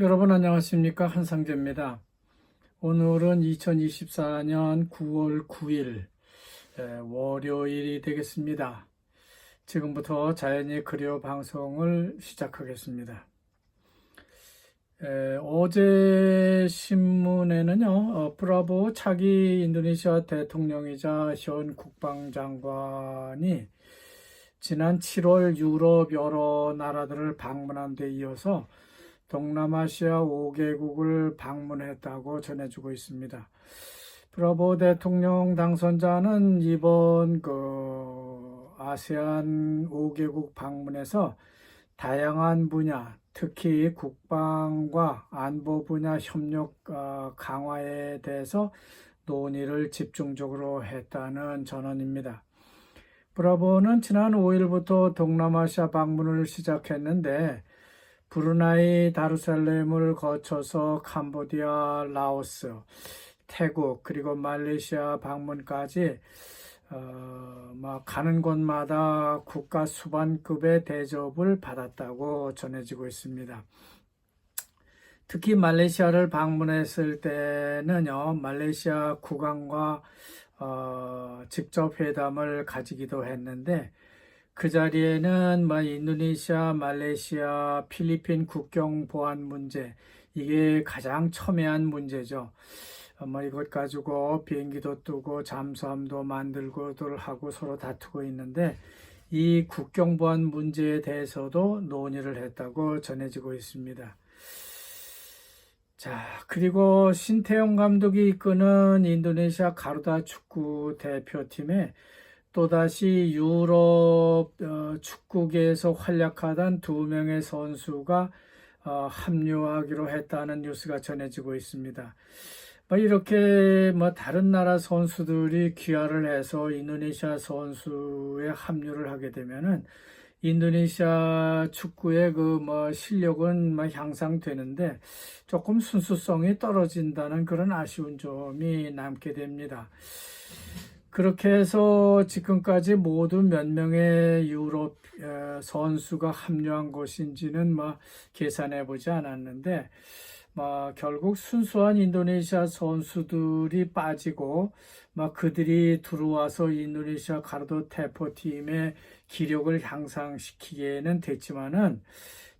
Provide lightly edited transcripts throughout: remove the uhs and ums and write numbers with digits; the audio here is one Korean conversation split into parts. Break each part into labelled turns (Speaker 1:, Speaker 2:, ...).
Speaker 1: 여러분 안녕하십니까? 한상재입니다. 오늘은 2024년 9월 9일 월요일이 되겠습니다. 지금부터 자연이 그리워 방송을 시작하겠습니다. 어제 신문에는요, 프라보 차기 인도네시아 대통령이자 현 국방장관이 지난 7월 유럽 여러 나라들을 방문한 데 이어서 동남아시아 5개국을 방문했다고 전해지고 있습니다. 프라보 대통령 당선자는 이번 아세안 5개국 방문에서 다양한 분야, 특히 국방과 안보 분야 협력 강화에 대해서 논의를 집중적으로 했다는 전언입니다. 브라보는 지난 5일부터 동남아시아 방문을 시작했는데 브루나이 다르살렘을 거쳐서 캄보디아, 라오스, 태국 그리고 말레이시아 방문까지 가는 곳마다 국가 수반급의 대접을 받았다고 전해지고 있습니다. 특히 말레이시아를 방문했을 때는요, 말레이시아 국왕과 직접 회담을 가지기도 했는데 그 자리에는 인도네시아, 말레이시아, 필리핀 국경 보안 문제, 이게 가장 첨예한 문제죠. 이것 가지고 비행기도 뜨고 잠수함도 만들고들 하고 서로 다투고 있는데 이 국경 보안 문제에 대해서도 논의를 했다고 전해지고 있습니다. 자, 그리고 신태용 감독이 이끄는 인도네시아 가루다 축구 대표팀에 또다시 유럽 축구계에서 활약하던 2명의 선수가 합류하기로 했다는 뉴스가 전해지고 있습니다. 이렇게 다른 나라 선수들이 귀화를 해서 인도네시아 선수에 합류를 하게 되면은 인도네시아 축구의 실력은 향상되는데 조금 순수성이 떨어진다는 그런 아쉬운 점이 남게 됩니다. 그렇게 해서 지금까지 모두 몇 명의 유럽 선수가 합류한 것인지는 계산해 보지 않았는데 결국 순수한 인도네시아 선수들이 빠지고 그들이 들어와서 인도네시아 가르도 대표팀의 기력을 향상시키기에는 됐지만은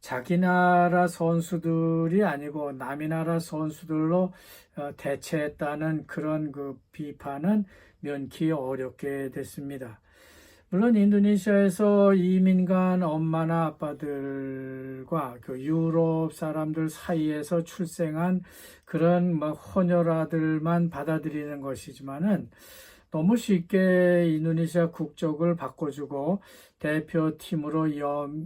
Speaker 1: 자기 나라 선수들이 아니고 남의 나라 선수들로 대체했다는 그런 비판은 면키 어렵게 됐습니다. 물론 인도네시아에서 이민 간 엄마나 아빠들과 유럽 사람들 사이에서 출생한 그런 혼혈아들만 받아들이는 것이지만은 너무 쉽게 인도네시아 국적을 바꿔주고 대표팀으로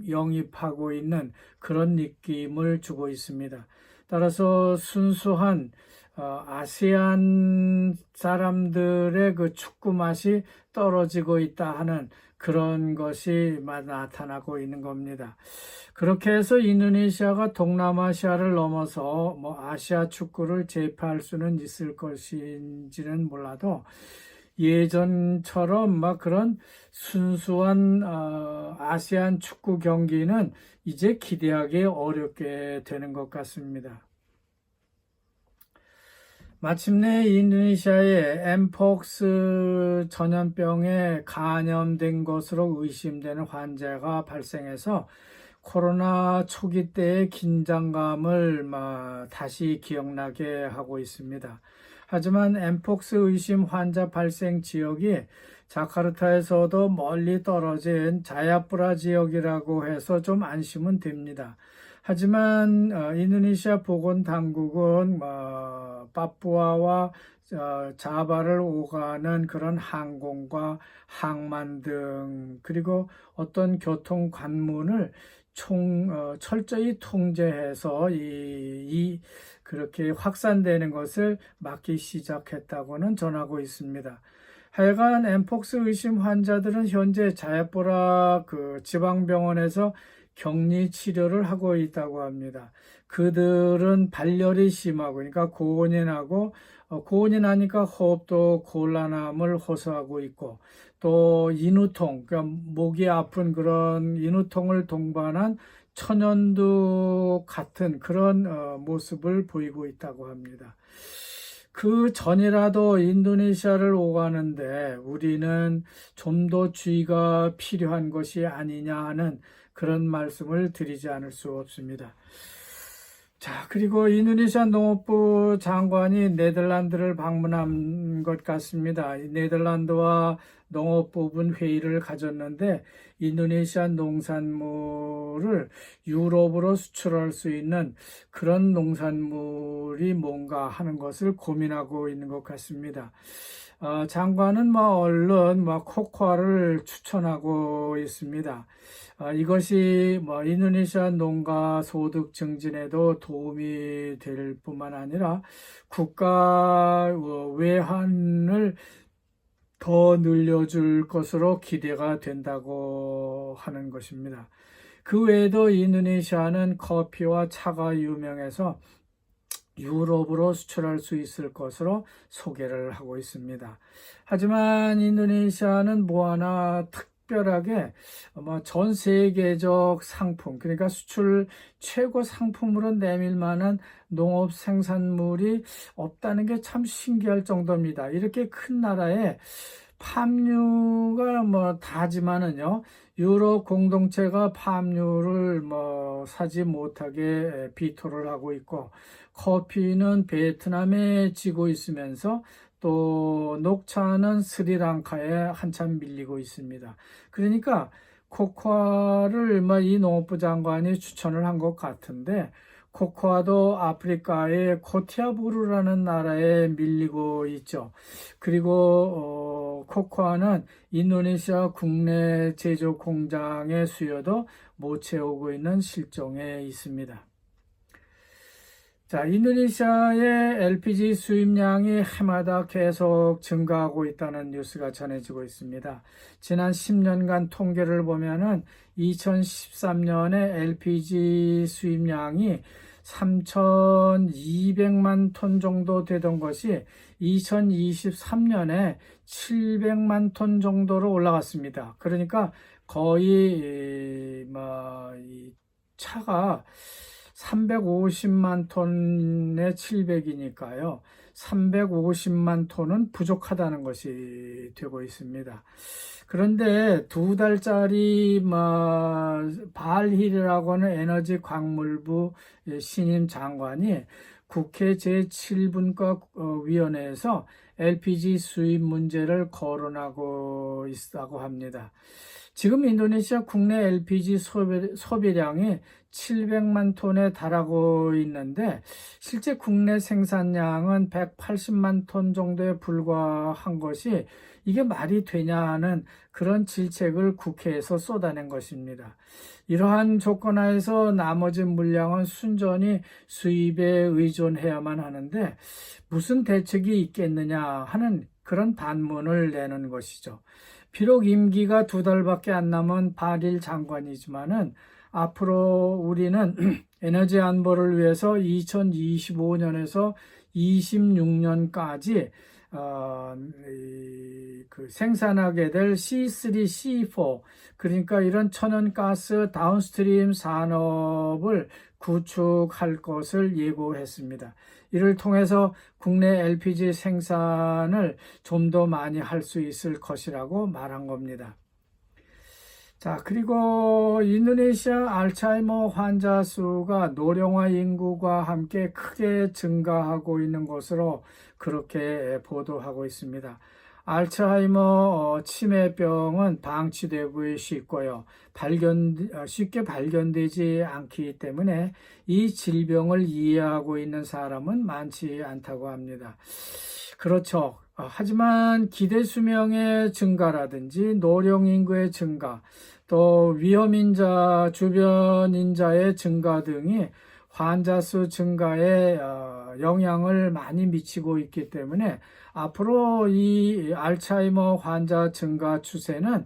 Speaker 1: 영입하고 있는 그런 느낌을 주고 있습니다. 따라서 순수한 아세안 사람들의 축구 맛이 떨어지고 있다 하는 그런 것이 나타나고 있는 겁니다. 그렇게 해서 인도네시아가 동남아시아를 넘어서 아시아 축구를 제패할 수는 있을 것인지는 몰라도 예전처럼 그런 순수한 아세안 축구 경기는 이제 기대하기 어렵게 되는 것 같습니다. 마침내 인도네시아에 엠폭스 전염병에 감염된 것으로 의심되는 환자가 발생해서 코로나 초기 때의 긴장감을 다시 기억나게 하고 있습니다. 하지만 엠폭스 의심 환자 발생 지역이 자카르타에서도 멀리 떨어진 자야프라 지역이라고 해서 좀 안심은 됩니다. 하지만 인도네시아 보건당국은 파푸아와 자바를 오가는 그런 항공과 항만 등 그리고 어떤 교통 관문을 철저히 통제해서 그렇게 확산되는 것을 막기 시작했다고는 전하고 있습니다. 하여간 엠폭스 의심 환자들은 현재 자야포라 지방병원에서 격리 치료를 하고 있다고 합니다. 그들은 발열이 심하고 그러니까 고온이 나고 고온이 나니까 호흡도 곤란함을 호소하고 있고 또 인후통, 그러니까 목이 아픈 그런 인후통을 동반한 천연두 같은 그런 모습을 보이고 있다고 합니다. 그 전이라도 인도네시아를 오가는데 우리는 좀 더 주의가 필요한 것이 아니냐 하는 그런 말씀을 드리지 않을 수 없습니다. 자, 그리고 인도네시아 농업부 장관이 네덜란드를 방문한 것 같습니다. 네덜란드와 농업부분 회의를 가졌는데 인도네시아 농산물을 유럽으로 수출할 수 있는 그런 농산물이 뭔가 하는 것을 고민하고 있는 것 같습니다. 장관은 얼른 코코아를 추천하고 있습니다. 이것이 인도네시아 농가 소득 증진에도 도움이 될 뿐만 아니라 국가 외환을 더 늘려줄 것으로 기대가 된다고 하는 것입니다. 그 외에도 인도네시아는 커피와 차가 유명해서 유럽으로 수출할 수 있을 것으로 소개를 하고 있습니다. 하지만 인도네시아는 하나 특별하게 전 세계적 상품, 그러니까 수출 최고 상품으로 내밀 만한 농업 생산물이 없다는 게 참 신기할 정도입니다. 이렇게 큰 나라에 팜유가 다지만은요, 유럽 공동체가 팜유를 사지 못하게 비토를 하고 있고, 커피는 베트남에 지고 있으면서 또 녹차는 스리랑카에 한참 밀리고 있습니다. 그러니까 코코아를 이 농업부 장관이 추천을 한 것 같은데, 코코아도 아프리카의 코티아부르라는 나라에 밀리고 있죠. 그리고 코코아는 인도네시아 국내 제조 공장의 수요도 못 채우고 있는 실정에 있습니다. 자, 인도네시아의 LPG 수입량이 해마다 계속 증가하고 있다는 뉴스가 전해지고 있습니다. 지난 10년간 통계를 보면은 2013년에 LPG 수입량이 3,200만 톤 정도 되던 것이 2023년에 700만 톤 정도로 올라갔습니다. 그러니까 거의 이 차가 350만 톤에 700이니까요. 350만 톤은 부족하다는 것이 되고 있습니다. 그런데 2달짜리 발힐이라고 하는 에너지 광물부 신임 장관이 국회 제7분과위원회에서 LPG 수입 문제를 거론하고 있다고 합니다. 지금 인도네시아 국내 LPG 소비량이 700만 톤에 달하고 있는데 실제 국내 생산량은 180만 톤 정도에 불과한 것이 이게 말이 되냐는 그런 질책을 국회에서 쏟아낸 것입니다. 이러한 조건 하에서 나머지 물량은 순전히 수입에 의존해야만 하는데 무슨 대책이 있겠느냐 하는 그런 반문을 내는 것이죠. 비록 임기가 2달밖에 안 남은 발일 장관이지만은 앞으로 우리는 에너지 안보를 위해서 2025년에서 26년까지 생산하게 될 C3, C4 그러니까 이런 천연가스 다운스트림 산업을 구축할 것을 예고했습니다. 이를 통해서 국내 LPG 생산을 좀 더 많이 할 수 있을 것이라고 말한 겁니다. 자, 그리고 인도네시아 알츠하이머 환자 수가 노령화 인구가 함께 크게 증가하고 있는 것으로 그렇게 보도하고 있습니다. 알츠하이머 치매병은 방치되고 쉽고요. 쉽게 발견되지 않기 때문에 이 질병을 이해하고 있는 사람은 많지 않다고 합니다. 그렇죠. 하지만 기대 수명의 증가라든지 노령 인구의 증가, 또 위험인자, 주변인자의 증가 등이 환자 수 증가에 영향을 많이 미치고 있기 때문에 앞으로 이 알츠하이머 환자 증가 추세는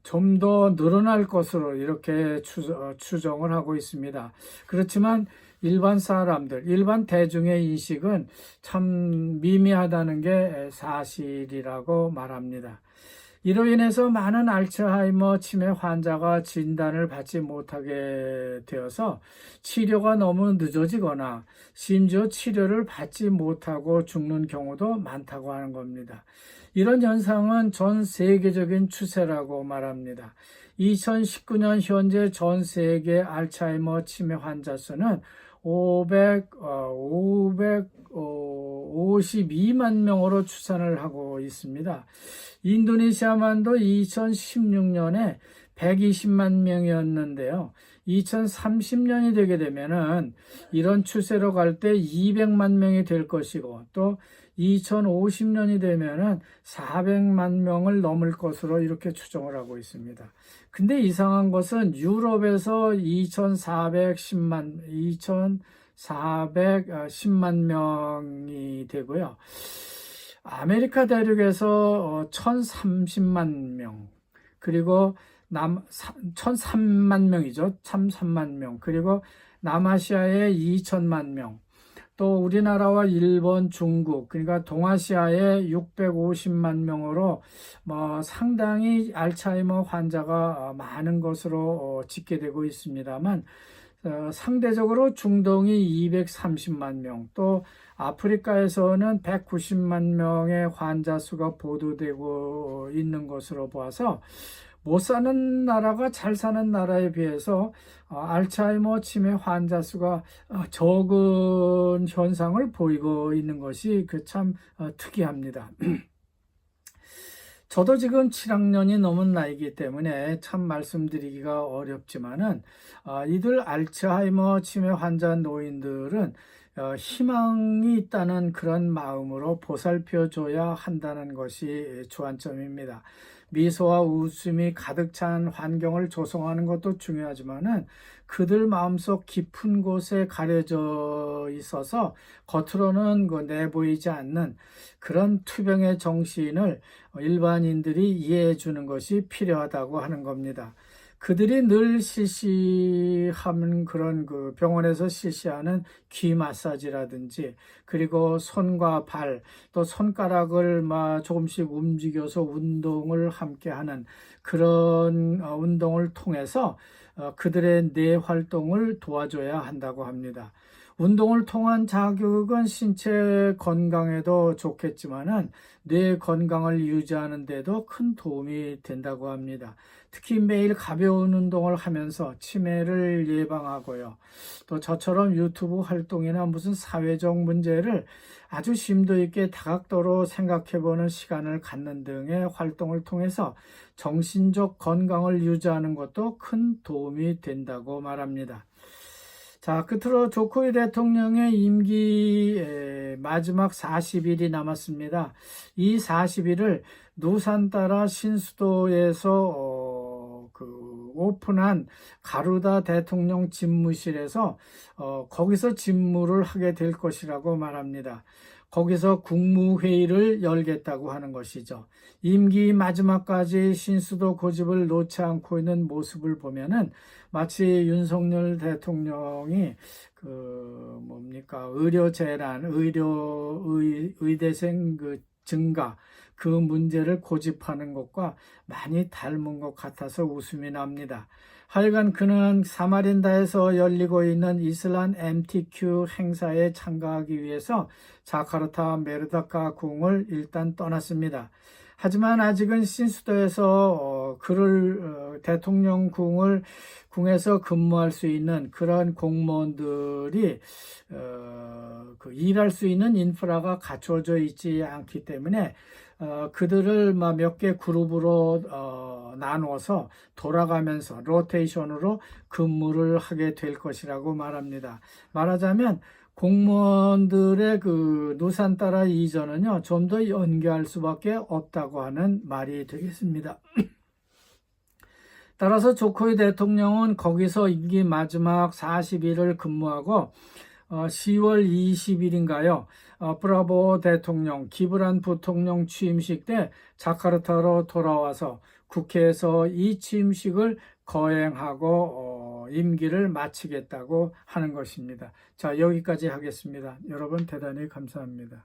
Speaker 1: 좀 더 늘어날 것으로 이렇게 추정을 하고 있습니다. 그렇지만 일반 사람들, 일반 대중의 인식은 참 미미하다는 게 사실이라고 말합니다. 이로 인해서 많은 알츠하이머 치매 환자가 진단을 받지 못하게 되어서 치료가 너무 늦어지거나 심지어 치료를 받지 못하고 죽는 경우도 많다고 하는 겁니다. 이런 현상은 전 세계적인 추세라고 말합니다. 2019년 현재 전 세계 알츠하이머 치매 환자 수는 552만 명으로 추산을 하고 있습니다. 인도네시아만도 2016년에 120만 명이었는데요. 2030년이 되게 되면은 이런 추세로 갈 때 200만 명이 될 것이고, 또 2050년이 되면은 400만 명을 넘을 것으로 이렇게 추정을 하고 있습니다. 근데 이상한 것은 유럽에서 2,410만 명이 되고요. 아메리카 대륙에서 1,030만 명, 그리고 1,003만 명이죠. 1,003만 명. 그리고 남아시아에 2천만 명. 또 우리나라와 일본, 중국, 그러니까 동아시아에 650만 명으로 상당히 알츠하이머 환자가 많은 것으로 집계되고 있습니다만, 상대적으로 중동이 230만 명, 또 아프리카에서는 190만 명의 환자 수가 보도되고 있는 것으로 보아서 못 사는 나라가 잘 사는 나라에 비해서 알츠하이머 치매 환자 수가 적은 현상을 보이고 있는 것이 참 특이합니다. 저도 지금 7학년이 넘은 나이기 때문에 참 말씀드리기가 어렵지만은 이들 알츠하이머 치매 환자 노인들은 희망이 있다는 그런 마음으로 보살펴줘야 한다는 것이 주안점입니다. 미소와 웃음이 가득 찬 환경을 조성하는 것도 중요하지만은 그들 마음속 깊은 곳에 가려져 있어서 겉으로는 내보이지 않는 그런 투병의 정신을 일반인들이 이해해 주는 것이 필요하다고 하는 겁니다. 그들이 늘 실시하는 그런 병원에서 실시하는 귀 마사지라든지, 그리고 손과 발, 또 손가락을 조금씩 움직여서 운동을 함께 하는 그런 운동을 통해서 그들의 뇌 활동을 도와줘야 한다고 합니다. 운동을 통한 자극은 신체 건강에도 좋겠지만은 뇌 건강을 유지하는 데도 큰 도움이 된다고 합니다. 특히 매일 가벼운 운동을 하면서 치매를 예방하고요. 또 저처럼 유튜브 활동이나 무슨 사회적 문제를 아주 심도 있게 다각도로 생각해보는 시간을 갖는 등의 활동을 통해서 정신적 건강을 유지하는 것도 큰 도움이 된다고 말합니다. 자, 끝으로 조코이 대통령의 임기 마지막 40일이 남았습니다. 이 40일을 누산따라 신수도에서 오픈한 가루다 대통령 집무실에서 거기서 집무를 하게 될 것이라고 말합니다. 거기서 국무회의를 열겠다고 하는 것이죠. 임기 마지막까지 신수도 고집을 놓지 않고 있는 모습을 보면은 마치 윤석열 대통령이 의료 재난, 의대생 증가, 그 문제를 고집하는 것과 많이 닮은 것 같아서 웃음이 납니다. 하여간 그는 사마린다에서 열리고 있는 이슬람 MTQ 행사에 참가하기 위해서 자카르타 메르다카 궁을 일단 떠났습니다. 하지만 아직은 신수도에서 대통령 궁에서 근무할 수 있는 그런 공무원들이 일할 수 있는 인프라가 갖춰져 있지 않기 때문에 그들을 몇 개 그룹으로 나누어서 돌아가면서 로테이션으로 근무를 하게 될 것이라고 말합니다. 말하자면 공무원들의 누산따라 이전은요, 좀 더 연기할 수밖에 없다고 하는 말이 되겠습니다. 따라서 조코이 대통령은 거기서 임기 마지막 40일을 근무하고 10월 20일인가요? 브라보 대통령, 기브란 부통령 취임식 때 자카르타로 돌아와서 국회에서 이 취임식을 거행하고 임기를 마치겠다고 하는 것입니다. 자, 여기까지 하겠습니다. 여러분 대단히 감사합니다.